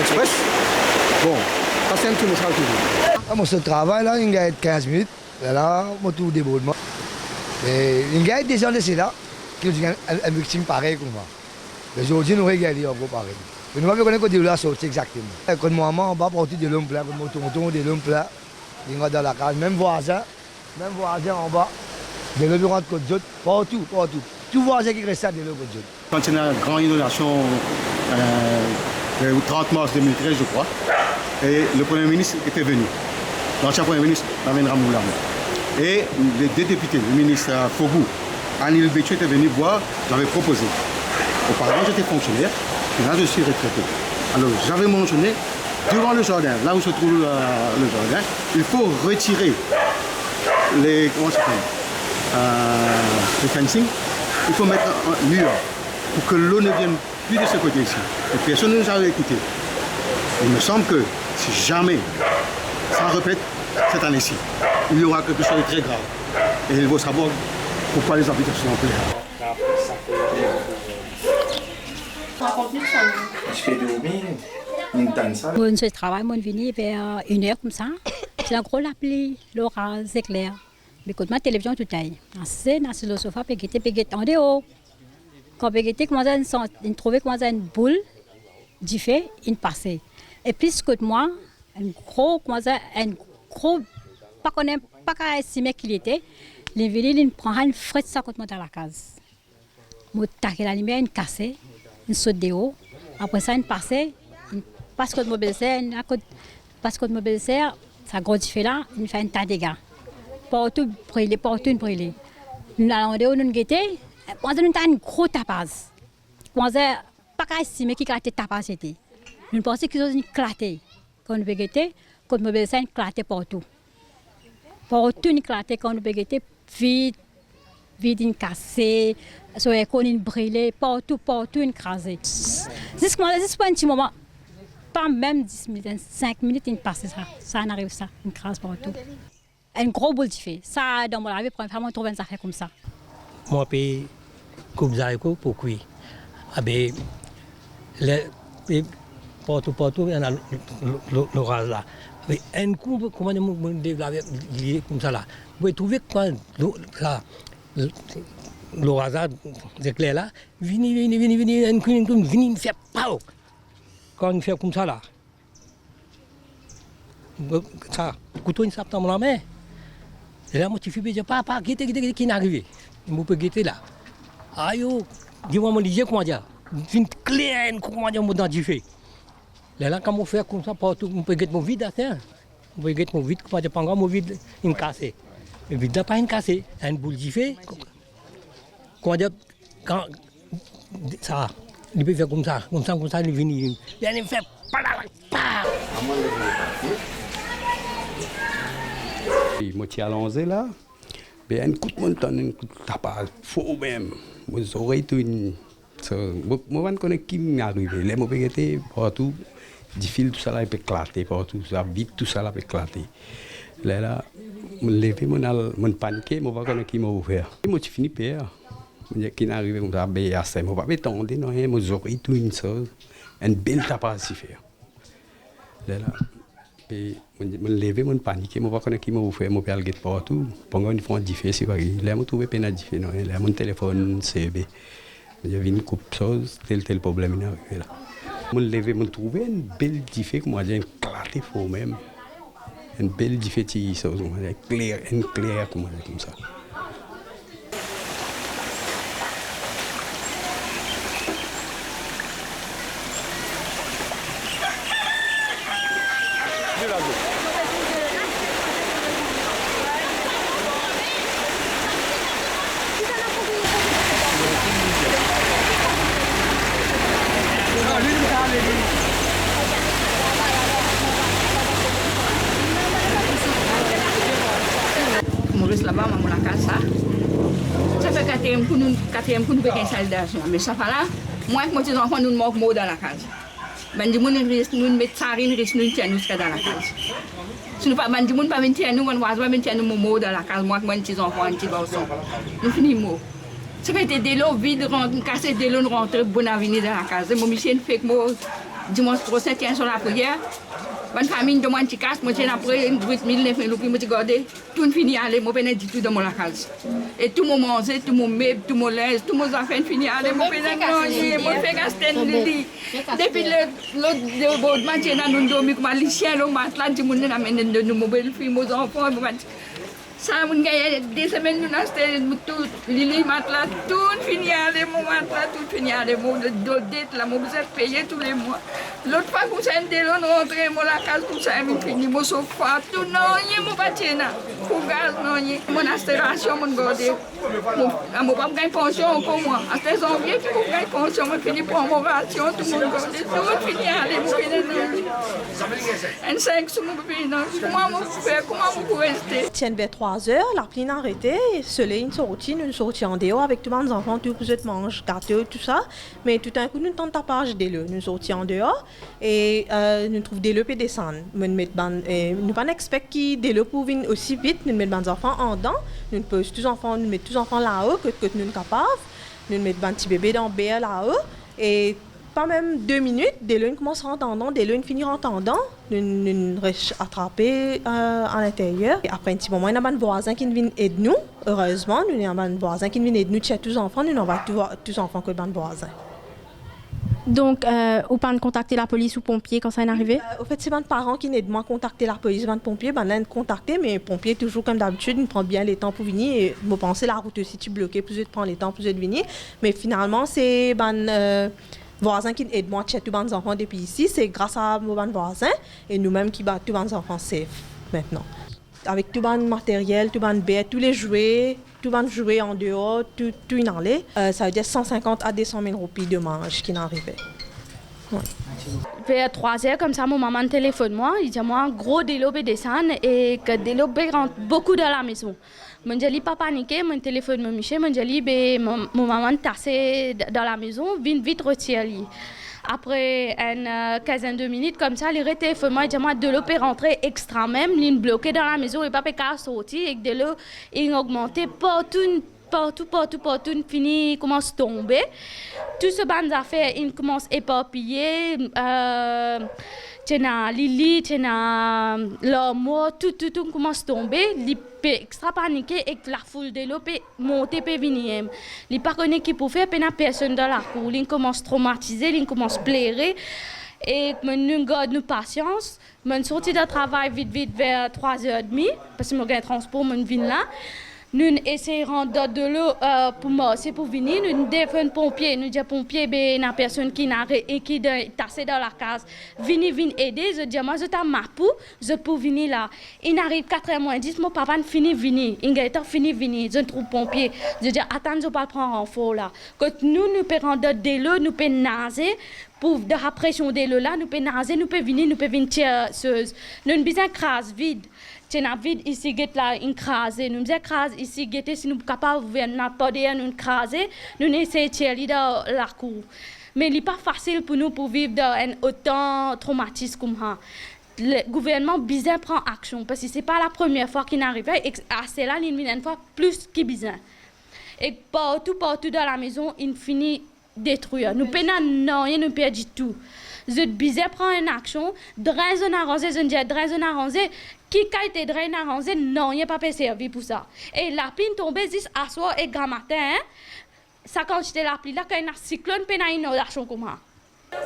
Express? Bon, ça c'est un petit message toujours. Mon seul travail là, il y a 15 minutes. Là, mon tour débordement. Et il y a des gens de là qui ont une victime pareille comme moi. Mais aujourd'hui, nous regardons encore pareil. Mais nous ne pouvons pas connaître la sortie exactement. Quand moi, on va partir de l'homme plat, quand mon tonton de l'homme plat, il va dans la case, même voisin en bas, de l'autre côté de Côte d'Ivoire, partout. Tout voisin qui reste de l'autre côté. Quand il y a une grande inondation, le 30 mars 2013, je crois, et le Premier ministre était venu. L'ancien Premier ministre, Lamine Ramoula. Et les deux députés, le ministre Fogou, Anil Bétu était venu voir, j'avais proposé. Auparavant, j'étais fonctionnaire, et là, je suis retraité. Alors, j'avais mentionné, devant le jardin, là où se trouve le jardin, il faut retirer les, les fencing, il faut mettre un mur pour que l'eau ne vienne plus de ce côté-ci. Et personne ne nous avait écouté. Il me semble que si jamais ça répète cette année-ci, il y aura quelque chose de très grave. Et il faut savoir pourquoi les habitants sont en colère. Bon, je travaille, mon venu vers 1h comme ça. C'est un gros la pluie, l'orage, c'est clair. Mais quand ma télévision tout aille, c'est sur le sofa, pégueté en dehors. Quand pégueté commence à trouver une boule du fait, il passait. Et puis que moi, un gros, pas qu'à estimer qu'il était, les villes, il prend une frette ça quand moi dans la case. Moi, taquer la lumière, il casse, il saute de haut. Après ça, il passe, parce que mon belle-sœur, ça grandit fait là, il fait un tas de dégâts. Partout brûlé. Nous allons de haut, nous guetter, on a un gros tapage. On a pas qu'à estimer qu'il a été tapage c'était. Nous pensons qu'ils ont éclaté. Quand nous guetter, quand mon belle-sœur éclaté partout. Partout éclaté quand nous guetter, vide, une cassée, sur les cônes brûlés, partout écrasé. C'est pas un petit moment, pas même 10 minutes, 5 minutes, il passe ça. Ça arrive ça, une crasse partout. Un gros boule de feu. Ça, dans mon avis, pour une femme, on trouve une affaire comme ça. Moi, je coupe d'arrêt pour cuire. Partout, il y a l'orage là. Mais un coup, comment on développe comme ça là. Vous pouvez trouver quoi là. L'orage d'éclair là, venez, un coup, venez faire pao. Quand on fait comme ça là, ça, couteau, il s'appelle dans la main. Et là, moi, tu fais bien, papa, guettez, qui est arrivé. Il me peut guetter là. Aïe, dis-moi, mon disais, comment dire, une clé, comment dire, mon dent du fait. Là, quand on fait comme ça, partout, on peut guetter mon vide, on peut guetter mon vide, comment dire, pas mon vide, une cassée. Le vide n'a pas une cassée, une boule du fait. Comment dire, quand ça, il peut faire comme ça, il vient, il fait pas. Moi, je suis allongé là, mais un coup de montagne, un coup de tapage, faux même. Moi, j'aurais tout une. Moi, je connais qui m'est arrivé. Les mots étaient partout, du fil, tout ça là, peut éclater partout, ça bite, tout ça là, peut éclater. Là, je me lever, je paniqué, je ne sais pas qui m'a ouvert. Moi, je finis par. Je qui est arrivé comme ça, je ne sais pas attendre, non, moi, j'aurais tout une chose, une belle tapage à faire. Là. Et je me lever, je paniqué, je ne sais pas qui m'a ouvert, je me suis partout. Pendant une fois, je suis allé, là, je trouvé peine à dire, là, mon téléphone CB. Je viens de couper chose, tel problème est arrivé là. Je me lever, je trouvé une belle diffé, moi, j'ai éclaté faux même. Une belle diffé, une claire, comme ça. Là-bas, on a la casa. Ça fait quatrième coup nous payer une salle d'argent. Mais ça fait là, moi et mes enfants, nous manquons dans la case. Ben, nous mettons farine, nous tiens nous dans la case. Si nous pas bandi moun pas venir nous on va venir nous momo dans la case moi avec mes petits enfants, petits garçons. Nous finissons. Ça fait des lots vides, casser des lots, rentrer bonne avenir dans la case. Mon monsieur fait que moi dimanche prochain tiens sur la prière. Bonne famille de moi qui casse, moi tiens après 8000 9 000 moi garder tout fini aller moi venir du tout dans la case. Et tout mon manger, tout mon meuble, tout mon linge, tout mon affaires fini aller moi venir manger, moi faire gaster Lili. Depuis le bon matin dans nous dormir comme les chiens le matelas du monde amène de nous belles filles, nos enfants. Ça, mon gars, des semaines, nous avons tout, Lili, matelas, tout fini aller, mon matelas, tout fini aller, mon dette, là, mon besoin de payer tous les mois. L'autre fois, comme ça, un délai, on rentre, mon la case, tout ça, mon fini, mon sofa, tout, non, il y a mon bâtiment, pour gaz, non, il y a mon installation, mon gardé. Mon papa gagne pension pour moi. À 16 janvier, qui gagne pension, mon fini pour mon ration, tout mon gardé, tout fini aller, mon fini, un 5 sur mon bébé, non. Comment on fait, comment on peut rester? Tiens, vers 3 heures, la pluie a arrêté, le soleil nous sortit en dehors avec tous les enfants, tout le monde mange gâteau, tout ça. Mais tout d'un coup, nous tentons tapage des lots, nous sortions en dehors et nous trouvons des lots et descendre. Nous pas expect qui des lots pour venir aussi vite, nous mettons les enfants en dedans, nous mettons tous les enfants là-haut que nous sommes capables, nous mettons un petit bébé dans le BR là-haut et pas même 2 minutes, dès l'une commence à entendre, dès l'une finit entendant, nous attraper à l'intérieur. Et après un petit moment, il y a un voisin qui vient aider nous. Heureusement, nous avons un voisin qui vient aider nous chez tous les enfants. Nous n'avons pas tous les enfants que le voisin. Donc, ou pas contacter la police ou pompiers quand ça est arrivé? Au fait, c'est mes parents qui aident moi à contacter la police, les pompiers. Là, ils contacter, mais les pompiers, toujours comme d'habitude, ils prennent bien les temps pour venir. Et je pense la route aussi, tu bloqué, plus de prendre les temps, plus de venir. Mais finalement, c'est voisins qui aident moi à tous les enfants depuis ici, c'est grâce à nos voisins et nous-mêmes qui battons tous les enfants safe maintenant. Avec tout le matériel, tout le bête, tous les jouets en dehors, tout en allée, ça veut dire 150 à 200 000 roupies de mange qui n'arrivait. Ouais. Vers 3 heures, comme ça, mon maman téléphone moi, il dit moi un gros développé descend et que développé rentre beaucoup dans la maison. Je dis pas paniquer, mon téléphone me Michel, je dis mon maman tassé dans la maison, vite retirer. Après une quinzaine de minutes comme ça, il téléphone moi, il dit moi de l'eau peut rentrer extra même, il bloqué dans la maison, il pas peut sortir et de l'eau il augmenté partout, fini commence à tomber. Tout ce bande d'affaires, il commence à éparpiller. Tena Lili, tena l'homme, tout commence à tomber. Il peut extra paniquer et la foule de l'eau peut monter, peut venir. Il pas connaît qui peut faire, personne dans la cour. Il commence à traumatiser, il commence à pleurer. Et nous gardons patience. Je suis sorti de travail vite vers 3h30 parce que je suis transport, je viens là. Nous essayons de l'eau pour moi, c'est pour venir. Nous défendons pompiers. Nous disons pompiers, il y a personne qui est tassé dans la case. Venez aider. Je dis moi, je t'ai ma pou, je peux venir là. Il arrive 4h10, mon papa finit venir. Il est fini venir. Je trouve pompier. Je dis attends, je ne vais pas prendre un faux là. Quand nous pouvons rendre de l'eau, nous pouvons nager. Pour de la pression de l'eau là, nous pouvons nager, nous pouvons venir tirer. Nous avons besoin de crase vide. Tena vide ici, get là, une crase. Nous crase ici, get si nous sommes capables de venir derrière nous craser, nous essayons de tirer dans la cour. Mais il n'est pas facile pour nous pour vivre dans un autant traumatisme comme ça. Le gouvernement besoin prend action parce que c'est pas la première fois qu'il arrive et c'est là une fois plus qu'il besoin. Et partout dans la maison, il finit détruit. Nous peinons rien, nous perdons tout. Je besoin prendre une action, drain zone arrangé, je dis drain zone arrangé. Qui a été drain arrangé, non, il n'y a pas servi pour ça. Et la pine tombée juste à soir et grand matin, hein? Ça quand j'étais la pluie là, quand il y a un cyclone, il y a une inondation comme ça.